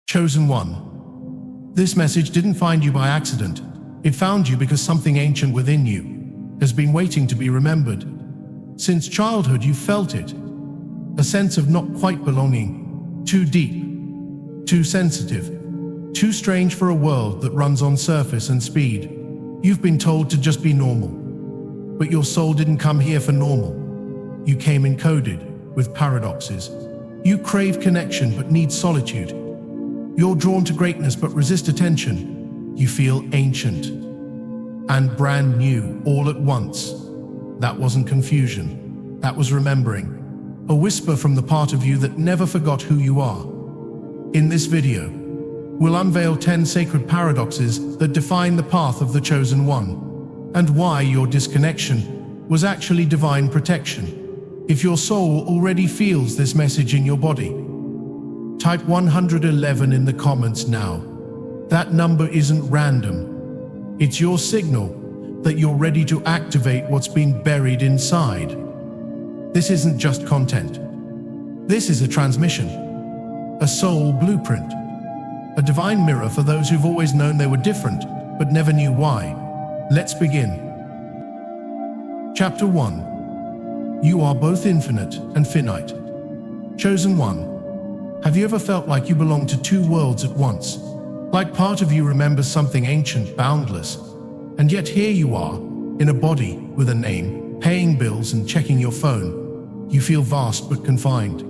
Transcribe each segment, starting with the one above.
Chosen One. This message didn't find you by accident. It found you because something ancient within you has been waiting to be remembered. Since childhood, you felt it. A sense of not quite belonging. Too deep. Too sensitive. Too strange for a world that runs on surface and speed. You've been told to just be normal. But your soul didn't come here for normal. You came encoded with paradoxes. You crave connection but need solitude. You're drawn to greatness but resist attention. You feel ancient and brand new all at once. That wasn't confusion. That was remembering. A whisper from the part of you that never forgot who you are. In this video, we'll unveil 10 sacred paradoxes that define the path of the Chosen One, and why your disconnection was actually divine protection. If your soul already feels this message in your body, type 111 in the comments now. That number isn't random. It's your signal that you're ready to activate what's been buried inside. This isn't just content. This is a transmission, a soul blueprint, a divine mirror for those who've always known they were different, but never knew why. Let's begin. Chapter 1. You are both infinite and finite. Chosen One. Have you ever felt like you belong to two worlds at once? Like part of you remembers something ancient, boundless, and yet here you are, in a body with a name, paying bills and checking your phone. You feel vast but confined.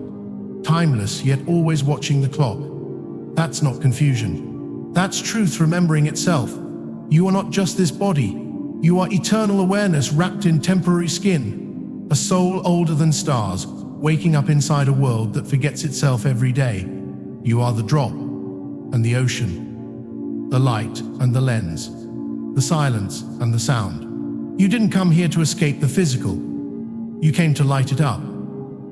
Timeless, yet always watching the clock. That's not confusion. That's truth remembering itself. You are not just this body. You are eternal awareness wrapped in temporary skin. A soul older than stars, waking up inside a world that forgets itself every day. You are the drop and the ocean, the light and the lens, the silence and the sound. You didn't come here to escape the physical. You came to light it up,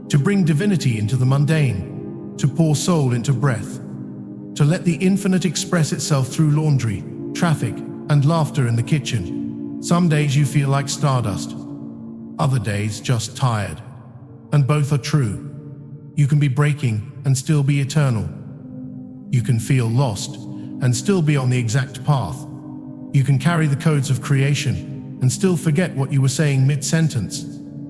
to bring divinity into the mundane, to pour soul into breath, to let the infinite express itself through laundry, traffic, and laughter in the kitchen. Some days you feel like stardust, other days just tired. And both are true. You can be breaking and still be eternal. You can feel lost and still be on the exact path. You can carry the codes of creation and still forget what you were saying mid-sentence.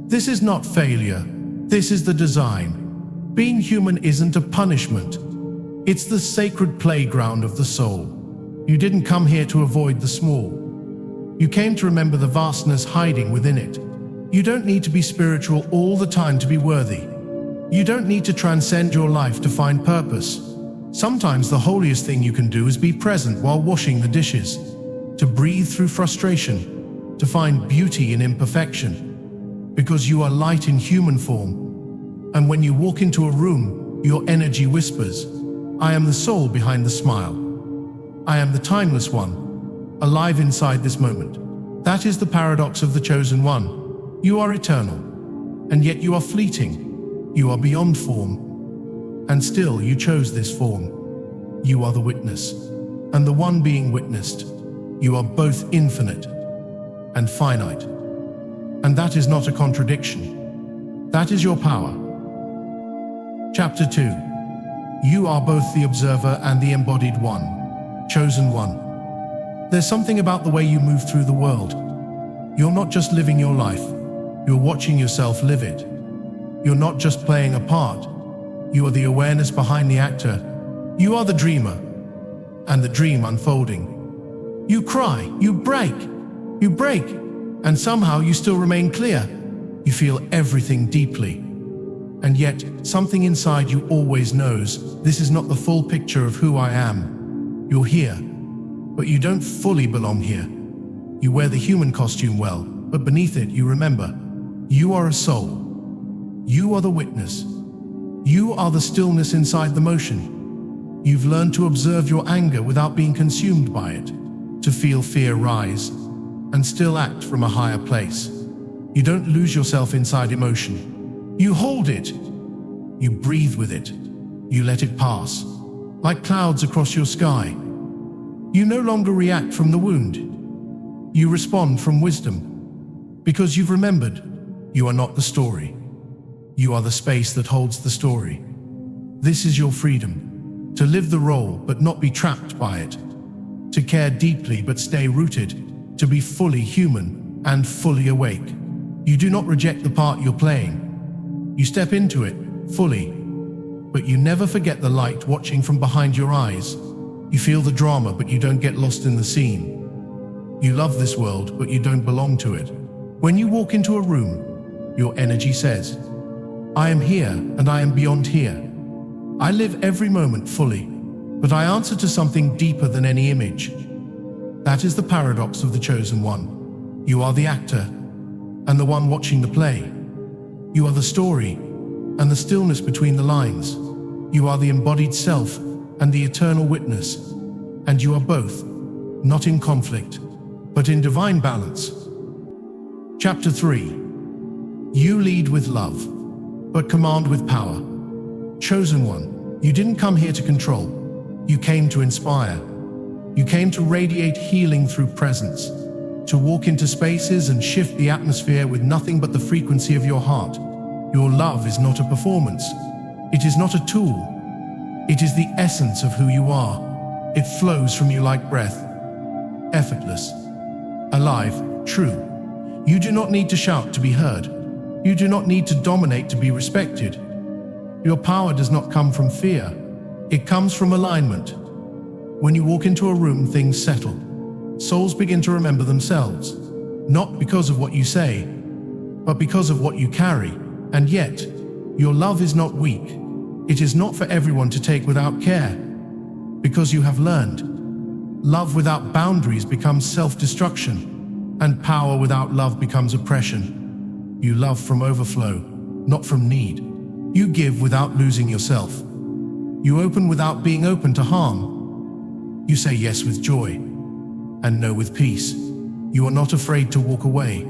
This is not failure. This is the design. Being human isn't a punishment. It's the sacred playground of the soul. You didn't come here to avoid the small. You came to remember the vastness hiding within it. You don't need to be spiritual all the time to be worthy. You don't need to transcend your life to find purpose. Sometimes the holiest thing you can do is be present while washing the dishes, to breathe through frustration, to find beauty in imperfection, because you are light in human form. And when you walk into a room, your energy whispers, I am the soul behind the smile. I am the timeless one, alive inside this moment. That is the paradox of the Chosen One. You are eternal, and yet you are fleeting. You are beyond form, and still you chose this form. You are the witness, and the one being witnessed. You are both infinite and finite. And that is not a contradiction. That is your power. Chapter 2. You are both the observer and the embodied one. Chosen One. There's something about the way you move through the world. You're not just living your life. You're watching yourself live it. You're not just playing a part. You are the awareness behind the actor. You are the dreamer, and the dream unfolding. You cry, you break, and somehow you still remain clear. You feel everything deeply. And yet, something inside you always knows, this is not the full picture of who I am. You're here, but you don't fully belong here. You wear the human costume well, but beneath it you remember. You are a soul. You are the witness. You are the stillness inside the motion. You've learned to observe your anger without being consumed by it, to feel fear rise, and still act from a higher place. You don't lose yourself inside emotion. You hold it. You breathe with it. You let it pass, like clouds across your sky. You no longer react from the wound. You respond from wisdom, because you've remembered. You are not the story. You are the space that holds the story. This is your freedom. to live the role but not be trapped by it, to care deeply but stay rooted, to be fully human and fully awake. You do not reject the part you're playing. You step into it fully, but you never forget the light watching from behind your eyes. You feel the drama, but you don't get lost in the scene. You love this world, but you don't belong to it. When you walk into a room, your energy says, I am here and I am beyond here. I live every moment fully, but I answer to something deeper than any image. That is the paradox of the chosen one. You are the actor and the one watching the play. You are the story and the stillness between the lines. You are the embodied self and the eternal witness. And you are both, not in conflict, but in divine balance. Chapter 3. You lead with love, but command with power. Chosen one, you didn't come here to control. You came to inspire. You came to radiate healing through presence, to walk into spaces and shift the atmosphere with nothing but the frequency of your heart. Your love is not a performance. It is not a tool. It is the essence of who you are. It flows from you like breath, effortless, alive, true. You do not need to shout to be heard. You do not need to dominate to be respected. Your power does not come from fear. It comes from alignment. When you walk into a room, things settle. Souls begin to remember themselves, not because of what you say, but because of what you carry. And yet, your love is not weak. It is not for everyone to take without care, because you have learned. Love without boundaries becomes self-destruction, and power without love becomes oppression. You love from overflow, not from need. You give without losing yourself. You open without being open to harm. You say yes with joy, and no with peace. You are not afraid to walk away,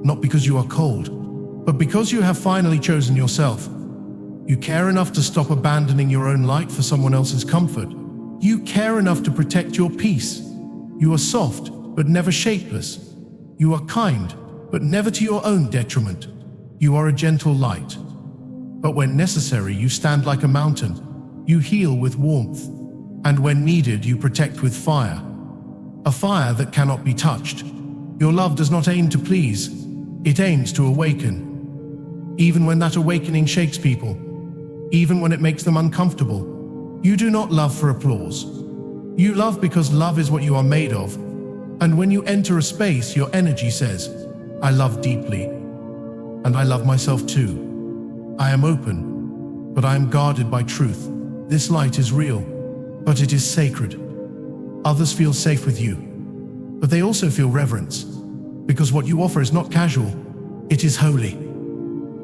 not because you are cold, but because you have finally chosen yourself. You care enough to stop abandoning your own light for someone else's comfort. You care enough to protect your peace. You are soft, but never shapeless. You are kind, but never to your own detriment. You are a gentle light. But when necessary, you stand like a mountain. You heal with warmth. And when needed, you protect with fire. A fire that cannot be touched. Your love does not aim to please. It aims to awaken. Even when that awakening shakes people, even when it makes them uncomfortable, you do not love for applause. You love because love is what you are made of. And when you enter a space, your energy says, I love deeply. And I love myself too. I am open, but I am guarded by truth. This light is real, but it is sacred. Others feel safe with you, but they also feel reverence, because what you offer is not casual, it is holy.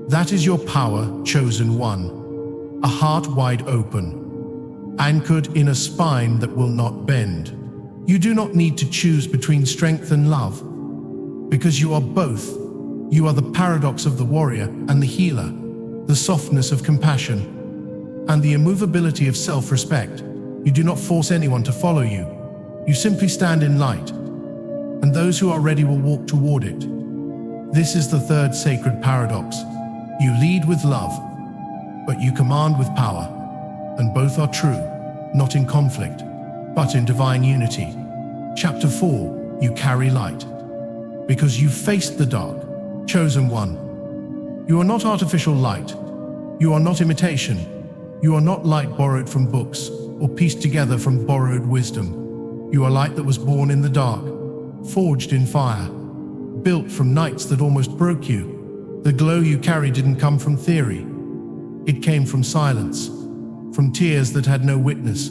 That is your power, chosen one. A heart wide open, anchored in a spine that will not bend. You do not need to choose between strength and love, because you are both. You are the paradox of the warrior and the healer, the softness of compassion, and the immovability of self-respect. You do not force anyone to follow you. You simply stand in light, and those who are ready will walk toward it. This is the third sacred paradox. You lead with love, but you command with power, and both are true, not in conflict, but in divine unity. Chapter 4. You carry light, because you faced the dark, chosen one. You are not artificial light. You are not imitation. You are not light borrowed from books, or pieced together from borrowed wisdom. You are light that was born in the dark, forged in fire, built from nights that almost broke you. The glow you carry didn't come from theory. It came from silence, from tears that had no witness,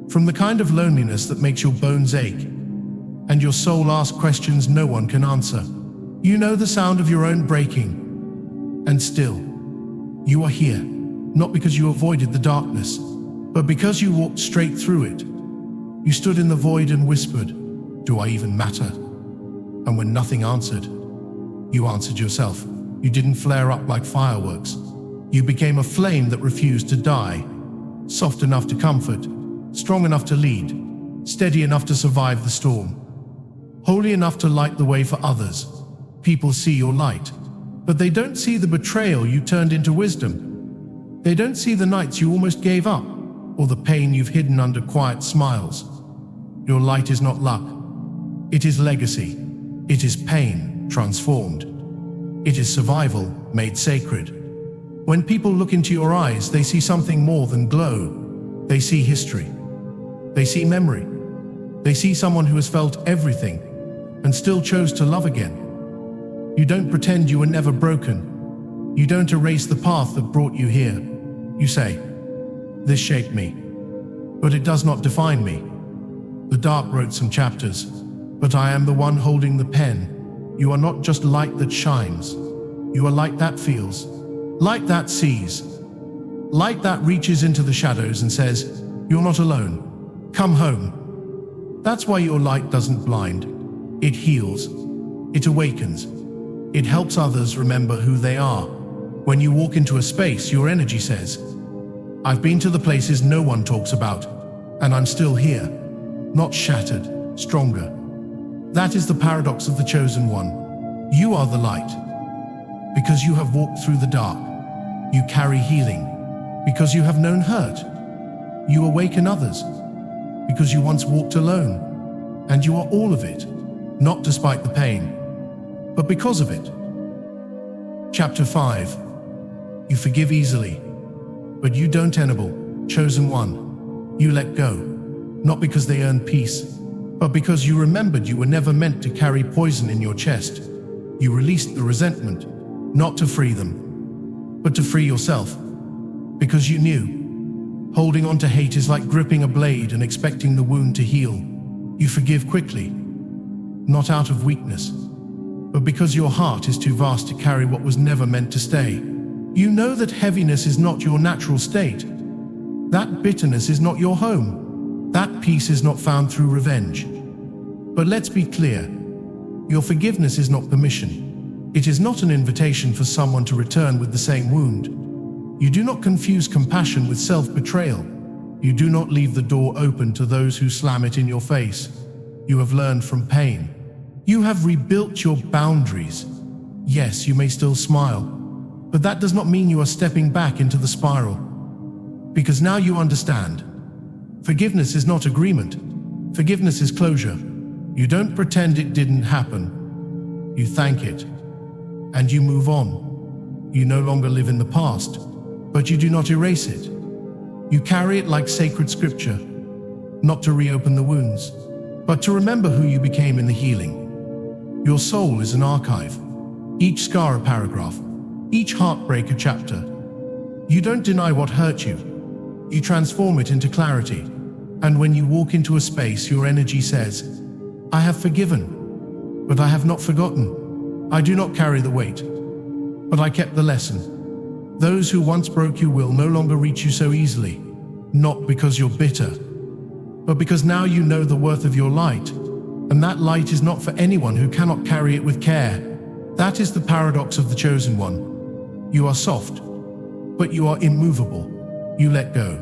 from the kind of loneliness that makes your bones ache, and your soul asks questions no one can answer. You know the sound of your own breaking, and still, you are here, not because you avoided the darkness, but because you walked straight through it. You stood in the void and whispered, "Do I even matter?" And when nothing answered, you answered yourself. You didn't flare up like fireworks. You became a flame that refused to die, soft enough to comfort, strong enough to lead, steady enough to survive the storm, holy enough to light the way for others. People see your light, but they don't see the betrayal you turned into wisdom. They don't see the nights you almost gave up. or the pain you've hidden under quiet smiles. Your light is not luck. It is legacy. It is pain transformed. It is survival made sacred. When people look into your eyes, they see something more than glow. They see history. They see memory. They see someone who has felt everything and still chose to love again. You don't pretend you were never broken. You don't erase the path that brought you here. You say, "This shaped me, but it does not define me. The dark wrote some chapters, but I am the one holding the pen." You are not just light that shines. You are light that feels, light that sees, light that reaches into the shadows and says, "You're not alone. Come home." That's why your light doesn't blind. It heals. It awakens. It helps others remember who they are. When you walk into a space, your energy says, "I've been to the places no one talks about, and I'm still here." Not shattered, stronger. That is the paradox of the chosen one. You are the light. Because you have walked through the dark, you carry healing. Because you have known hurt, you awaken others. Because you once walked alone, and you are all of it, not despite the pain, but because of it. Chapter 5. You forgive easily, but you don't enable. Chosen one. You let go, not because they earned peace, but because you remembered you were never meant to carry poison in your chest. You released the resentment, not to free them, but to free yourself. Because you knew, holding on to hate is like gripping a blade and expecting the wound to heal. You forgive quickly, not out of weakness, but because your heart is too vast to carry what was never meant to stay. You know that heaviness is not your natural state. That bitterness is not your home. That peace is not found through revenge. But let's be clear, your forgiveness is not permission. It is not an invitation for someone to return with the same wound. You do not confuse compassion with self-betrayal. You do not leave the door open to those who slam it in your face. You have learned from pain. You have rebuilt your boundaries. Yes, you may still smile, but that does not mean you are stepping back into the spiral. Because now you understand. Forgiveness is not agreement. Forgiveness is closure. You don't pretend it didn't happen. You thank it, and you move on. You no longer live in the past, but you do not erase it. You carry it like sacred scripture, not to reopen the wounds, but to remember who you became in the healing. Your soul is an archive, each scar a paragraph, each heartbreak a chapter. You don't deny what hurt you. You transform it into clarity. And when you walk into a space, your energy says, "I have forgiven, but I have not forgotten. I do not carry the weight, but I kept the lesson." Those who once broke you will no longer reach you so easily, not because you're bitter, but because now you know the worth of your light, and that light is not for anyone who cannot carry it with care. That is the paradox of the chosen one. You are soft, but you are immovable. You let go,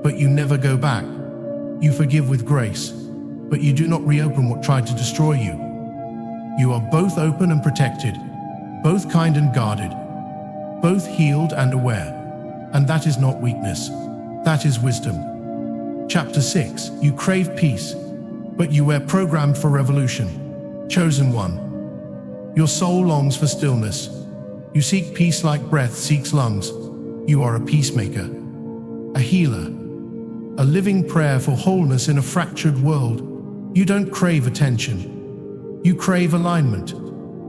but you never go back. You forgive with grace, but you do not reopen what tried to destroy you. You are both open and protected, both kind and guarded, both healed and aware. And that is not weakness, that is wisdom. Chapter 6. You crave peace, but you were programmed for revolution. Chosen one. Your soul longs for stillness. You seek peace like breath seeks lungs. You are a peacemaker, a healer, a living prayer for wholeness in a fractured world. You don't crave attention. You crave alignment.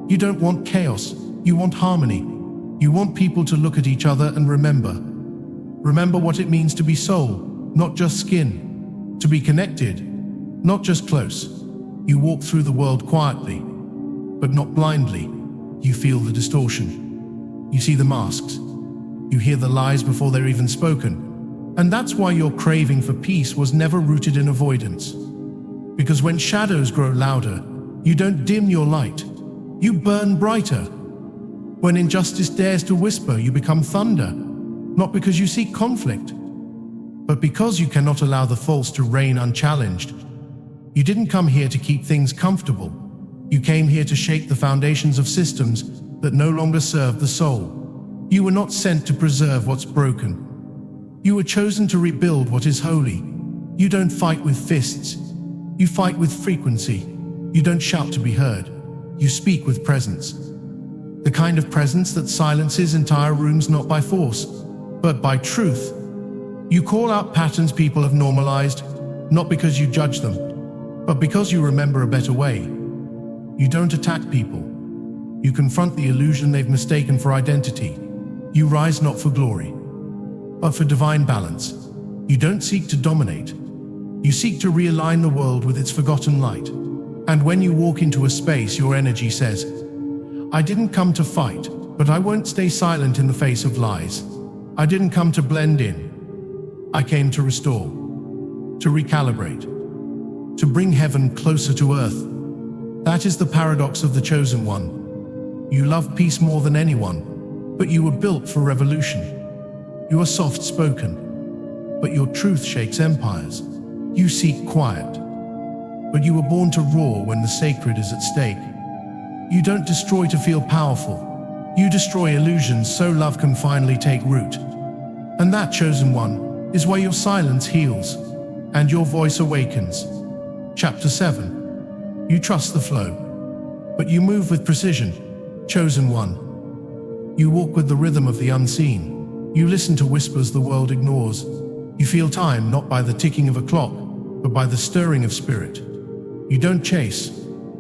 You don't want chaos. You want harmony. You want people to look at each other and remember. Remember what it means to be soul, not just skin. To be connected, not just close. You walk through the world quietly, but not blindly. You feel the distortion. You see the masks. You hear the lies before they're even spoken. And that's why your craving for peace was never rooted in avoidance. Because when shadows grow louder, you don't dim your light. You burn brighter. When injustice dares to whisper, you become thunder. Not because you seek conflict, but because you cannot allow the false to reign unchallenged. You didn't come here to keep things comfortable. You came here to shake the foundations of systems that no longer serve the soul. You were not sent to preserve what's broken. You were chosen to rebuild what is holy. You don't fight with fists. You fight with frequency. You don't shout to be heard. You speak with presence. The kind of presence that silences entire rooms not by force, but by truth. You call out patterns people have normalized, not because you judge them, but because you remember a better way. You don't attack people. You confront the illusion they've mistaken for identity. You rise not for glory, but for divine balance. You don't seek to dominate. You seek to realign the world with its forgotten light. And when you walk into a space, your energy says, I didn't come to fight, but I won't stay silent in the face of lies. I didn't come to blend in. I came to restore, to recalibrate, to bring heaven closer to earth. That is the paradox of the chosen one. You love peace more than anyone, but you were built for revolution. You are soft-spoken, but your truth shakes empires. You seek quiet, but you were born to roar when the sacred is at stake. You don't destroy to feel powerful. You destroy illusions so love can finally take root. And that chosen one is why your silence heals and your voice awakens. Chapter 7. You trust the flow, but you move with precision. Chosen one. You walk with the rhythm of the unseen. You listen to whispers the world ignores. You feel time not by the ticking of a clock, but by the stirring of spirit. You don't chase.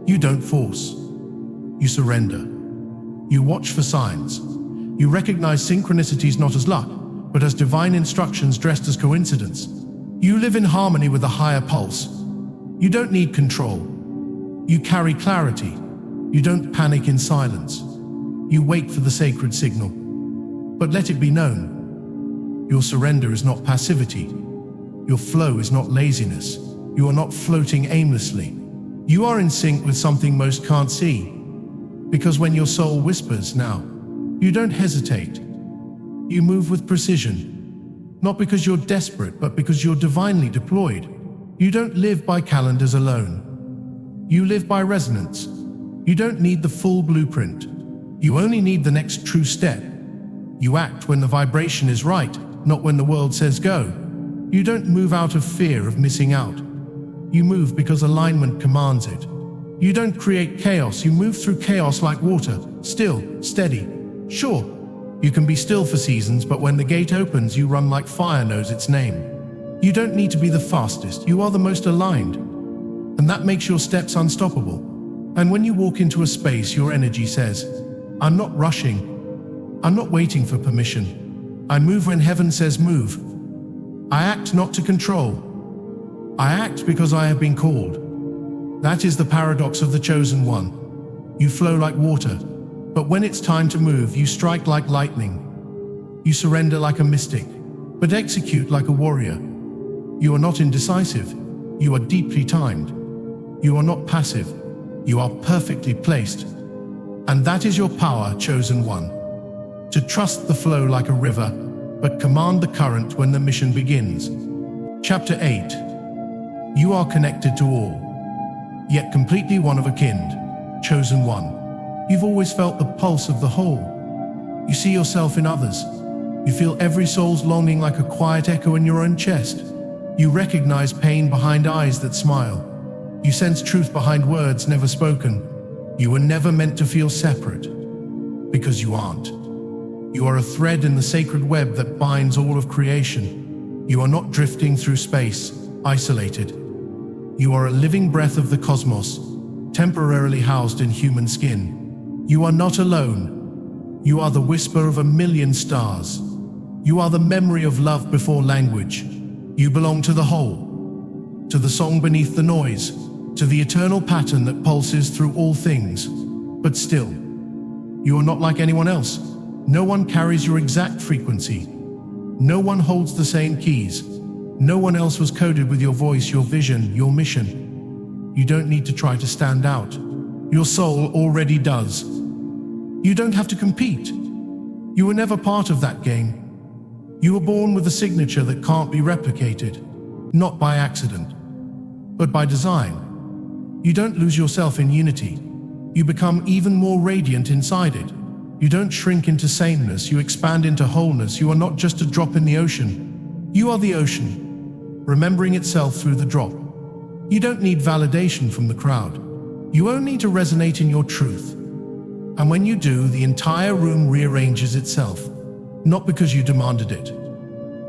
You don't force. You surrender. You watch for signs. You recognize synchronicities not as luck, but as divine instructions dressed as coincidence. You live in harmony with a higher pulse. You don't need control. You carry clarity. You don't panic in silence. You wait for the sacred signal. But let it be known, your surrender is not passivity. Your flow is not laziness. You are not floating aimlessly. You are in sync with something most can't see. Because when your soul whispers now, you don't hesitate. You move with precision, not because you're desperate, but because you're divinely deployed. You don't live by calendars alone. You live by resonance. You don't need the full blueprint. You only need the next true step. You act when the vibration is right, not when the world says go. You don't move out of fear of missing out. You move because alignment commands it. You don't create chaos, you move through chaos like water, still, steady. Sure, you can be still for seasons, but when the gate opens, you run like fire knows its name. You don't need to be the fastest, you are the most aligned. And that makes your steps unstoppable. And when you walk into a space, your energy says, I'm not rushing. I'm not waiting for permission. I move when heaven says move. I act not to control. I act because I have been called. That is the paradox of the chosen one. You flow like water, but when it's time to move, you strike like lightning. You surrender like a mystic, but execute like a warrior. You are not indecisive. You are deeply timed. You are not passive. You are perfectly placed. And that is your power, chosen one. To trust the flow like a river, but command the current when the mission begins. Chapter 8. You are connected to all, yet completely one of a kind, chosen one. You've always felt the pulse of the whole. You see yourself in others. You feel every soul's longing like a quiet echo in your own chest. You recognize pain behind eyes that smile. You sense truth behind words never spoken. You were never meant to feel separate, because you aren't. You are a thread in the sacred web that binds all of creation. You are not drifting through space, isolated. You are a living breath of the cosmos, temporarily housed in human skin. You are not alone. You are the whisper of a million stars. You are the memory of love before language. You belong to the whole, to the song beneath the noise, to the eternal pattern that pulses through all things. But still, you are not like anyone else. No one carries your exact frequency. No one holds the same keys. No one else was coded with your voice, your vision, your mission. You don't need to try to stand out. Your soul already does. You don't have to compete. You were never part of that game. You were born with a signature that can't be replicated, not by accident, but by design. You don't lose yourself in unity. You become even more radiant inside it. You don't shrink into sameness, you expand into wholeness. You are not just a drop in the ocean. You are the ocean, remembering itself through the drop. You don't need validation from the crowd. You only need to resonate in your truth. And when you do, the entire room rearranges itself, not because you demanded it,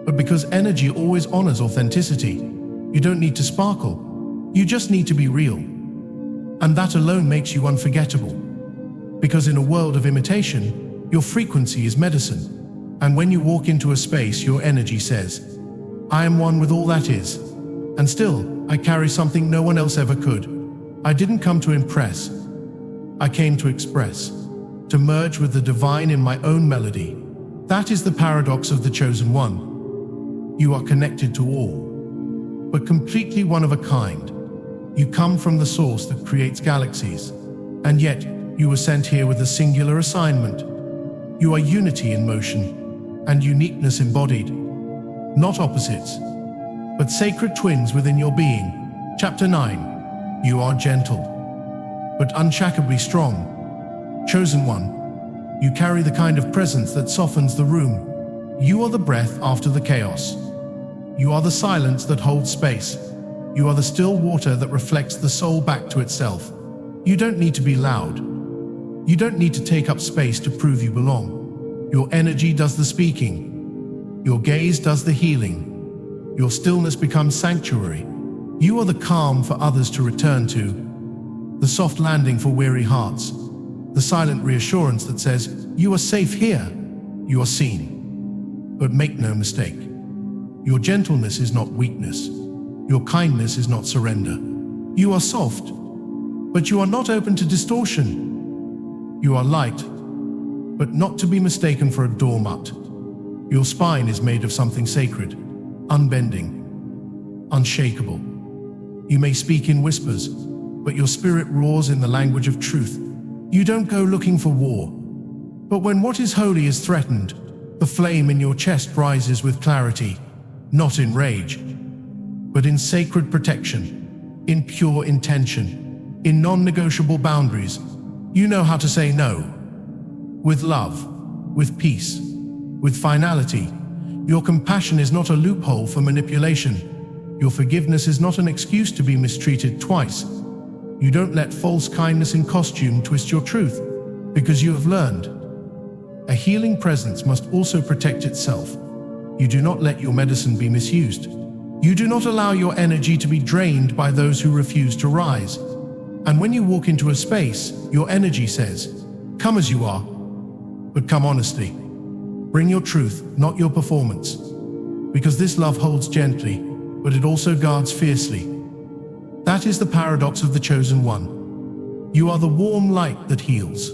but because energy always honors authenticity. You don't need to sparkle. You just need to be real. And that alone makes you unforgettable. Because in a world of imitation, your frequency is medicine. And when you walk into a space, your energy says, I am one with all that is. And still, I carry something no one else ever could. I didn't come to impress. I came to express, to merge with the divine in my own melody. That is the paradox of the chosen one. You are connected to all, but completely one of a kind. You come from the source that creates galaxies, and yet you were sent here with a singular assignment. You are unity in motion, and uniqueness embodied. Not opposites, but sacred twins within your being. Chapter 9. You are gentle, but unshakably strong. Chosen one, you carry the kind of presence that softens the room. You are the breath after the chaos. You are the silence that holds space. You are the still water that reflects the soul back to itself. You don't need to be loud. You don't need to take up space to prove you belong. Your energy does the speaking. Your gaze does the healing. Your stillness becomes sanctuary. You are the calm for others to return to, the soft landing for weary hearts, the silent reassurance that says, you are safe here, you are seen. But make no mistake, your gentleness is not weakness. Your kindness is not surrender. You are soft, but you are not open to distortion. You are light, but not to be mistaken for a doormat. Your spine is made of something sacred, unbending, unshakable. You may speak in whispers, but your spirit roars in the language of truth. You don't go looking for war, but when what is holy is threatened, the flame in your chest rises with clarity, not in rage, but in sacred protection, in pure intention, in non-negotiable boundaries. You know how to say no, with love, with peace, with finality. Your compassion is not a loophole for manipulation. Your forgiveness is not an excuse to be mistreated twice. You don't let false kindness in costume twist your truth, because you have learned. A healing presence must also protect itself. You do not let your medicine be misused. You do not allow your energy to be drained by those who refuse to rise. And when you walk into a space, your energy says, come as you are, but come honestly. Bring your truth, not your performance. Because this love holds gently, but it also guards fiercely. That is the paradox of the chosen one. You are the warm light that heals,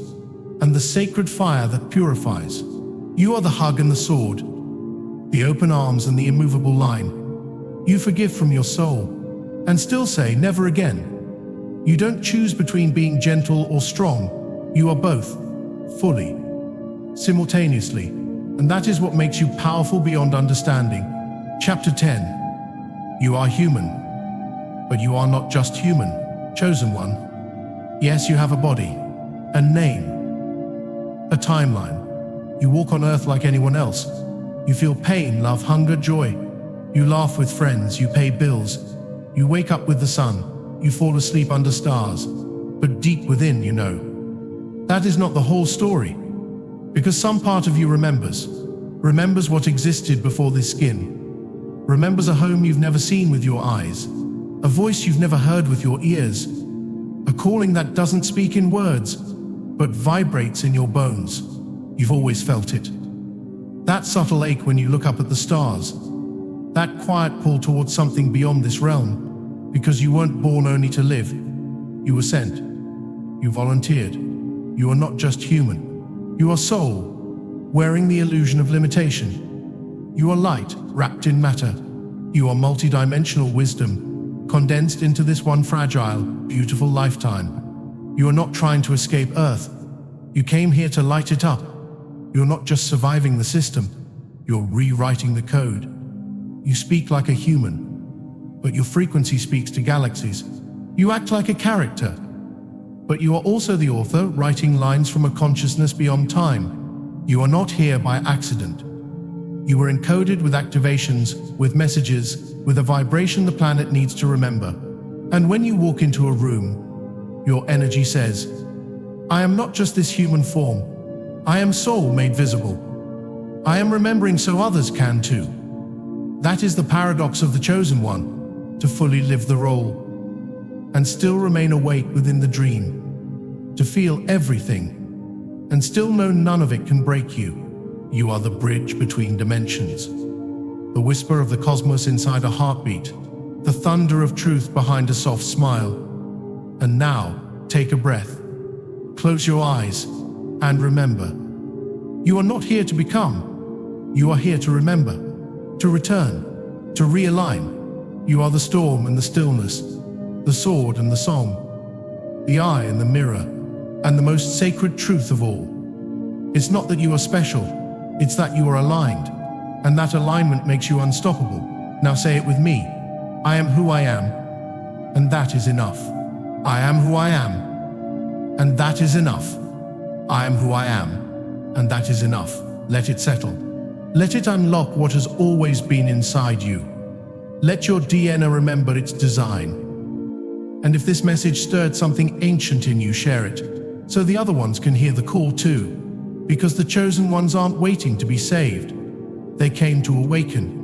and the sacred fire that purifies. You are the hug and the sword, the open arms and the immovable line. You forgive from your soul, and still say never again. You don't choose between being gentle or strong. You are both, fully, simultaneously, and that is what makes you powerful beyond understanding. Chapter 10. You are human, but you are not just human, chosen one. Yes, you have a body, a name, a timeline. You walk on earth like anyone else. You feel pain, love, hunger, joy. You laugh with friends, you pay bills. You wake up with the sun, you fall asleep under stars. But deep within, you know, that is not the whole story. Because some part of you remembers what existed before this skin. Remembers a home you've never seen with your eyes, a voice you've never heard with your ears, a calling that doesn't speak in words, but vibrates in your bones. You've always felt it. That subtle ache when you look up at the stars, that quiet pull towards something beyond this realm, because you weren't born only to live. You were sent. You volunteered. You are not just human. You are soul, wearing the illusion of limitation. You are light, wrapped in matter. You are multidimensional wisdom, condensed into this one fragile, beautiful lifetime. You are not trying to escape Earth. You came here to light it up. You're not just surviving the system. You're rewriting the code. You speak like a human, but your frequency speaks to galaxies. You act like a character, but you are also the author, writing lines from a consciousness beyond time. You are not here by accident. You were encoded with activations, with messages, with a vibration the planet needs to remember. And when you walk into a room, your energy says, I am not just this human form. I am soul made visible. I am remembering so others can too. That is the paradox of the chosen one, to fully live the role and still remain awake within the dream, to feel everything and still know none of it can break you. You are the bridge between dimensions, the whisper of the cosmos inside a heartbeat, the thunder of truth behind a soft smile. And now, take a breath, close your eyes, and remember, you are not here to become, you are here to remember, to return, to realign. You are the storm and the stillness, the sword and the song, the eye and the mirror, and the most sacred truth of all. It's not that you are special, it's that you are aligned, and that alignment makes you unstoppable. Now say it with me. I am who I am, and that is enough. I am who I am, and that is enough. I am who I am, and that is enough. Let it settle. Let it unlock what has always been inside you. Let your DNA remember its design. And if this message stirred something ancient in you, share it, so the other ones can hear the call too. Because the chosen ones aren't waiting to be saved. They came to awaken.